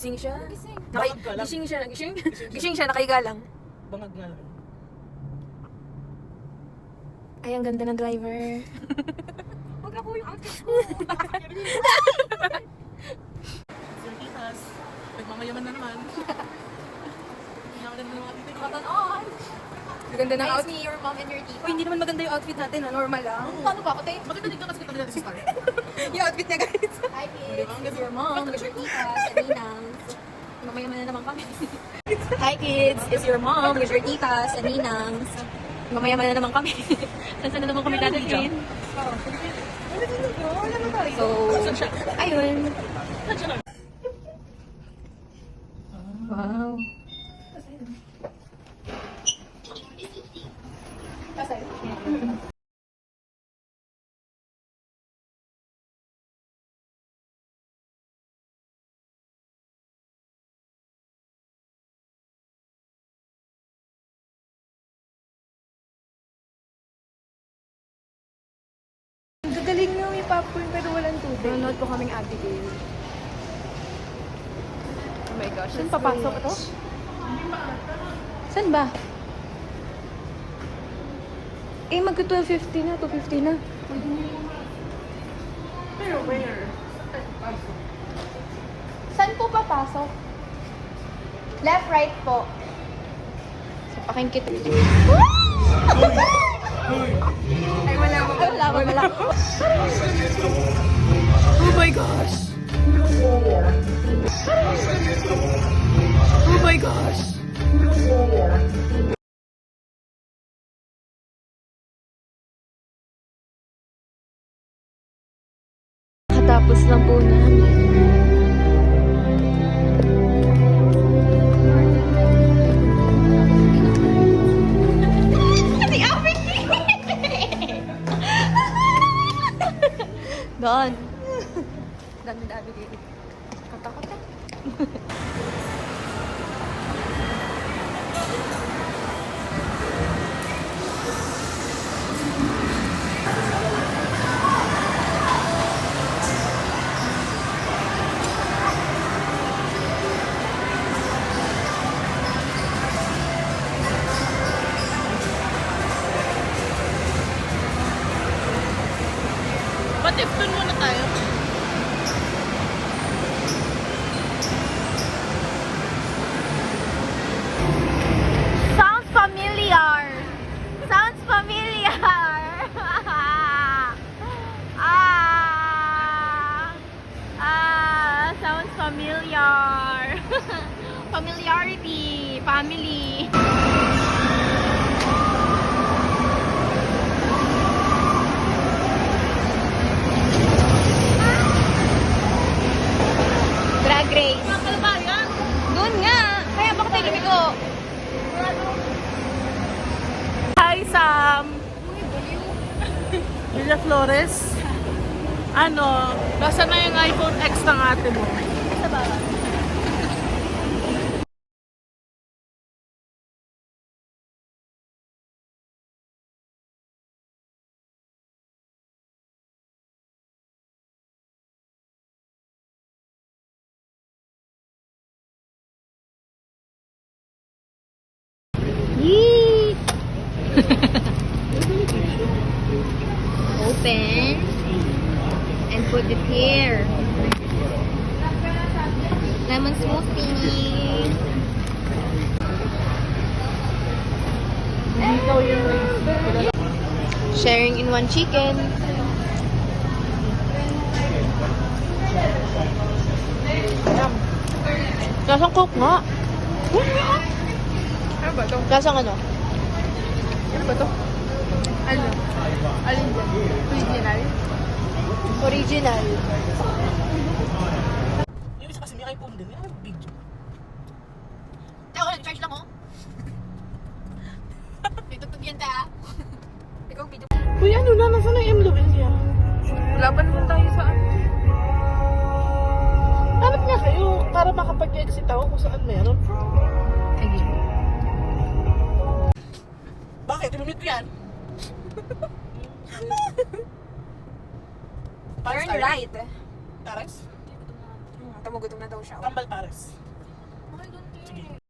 Gising siya. Gising. Nakay, Bangag ka lang. gising siya. Gising? Gising siya, nakahiga lang. Bangag nga lang. Ay, ang ganda ng driver. Huwag ako yung outfit ko. Sir Titas, nagmamayaman na naman. Nakakalanda ng mga titik. Cotton on. Ang ganda ng Nice outfit. me, your mom and your tita. Uy, hindi naman maganda yung outfit natin, normal lang. Paano ba ako, te? Bakit nandito kasi kita nila si Star? Yung outfit niya, guys. Hi, kids. It's your mom with your tita sa ninang. Mamaya na naman kami. Hi, kids. It's your mom with your tita sa ninang. Mamaya na naman kami. Saan na naman kami dadalhin? So, ayun. Wow. Ang gagaling nyo, may popcorn pero walang tubig. Nanonood po kaming Abigail. Oh my gosh, saan papasok ito? Saan ba? Eh, mag-12:50 na, 2:50 na. Pero where? Saan po papasok? Left, right po. Sa pakingkit. Ay, wala. Oh my gosh! Oh my gosh! Katapos lang po namin. Don. Dami na Abigail. Katakot ka. What if dun muna tayo? Sounds familiar. Sounds familiar. Sounds familiar. Familiarity, family. Drag race. Kalbayan! Doon nga. Kaya bakit tayo lumigo? Hi, Sam! Villa Flores. Ano, nasa na yung iPhone X ng ate mo? Sa baba. Yee! Open and put it here. Lemon smoothie. Dito yung Sharing in one chicken. Lasang coke nga. ano ba to? Lasang ano? Ano ba to? Ano? Alin dyan? Original? Original. Yung isa kasi may iPhone din. Ano big deal? Ako, nag-charge lang oh. Itutog yan ta. Ikaw, video. Uy, ano na? Nasaan na yung MWC? Wala pa naman tayo sa ano. Hanap nga kayo para makapag-exit ako kung saan meron. Ayun. Bakit? Tinumit ko yan. Turn right. Taras? tumugutom na daw siya. Tambal pares. Ay, don't care. Sige.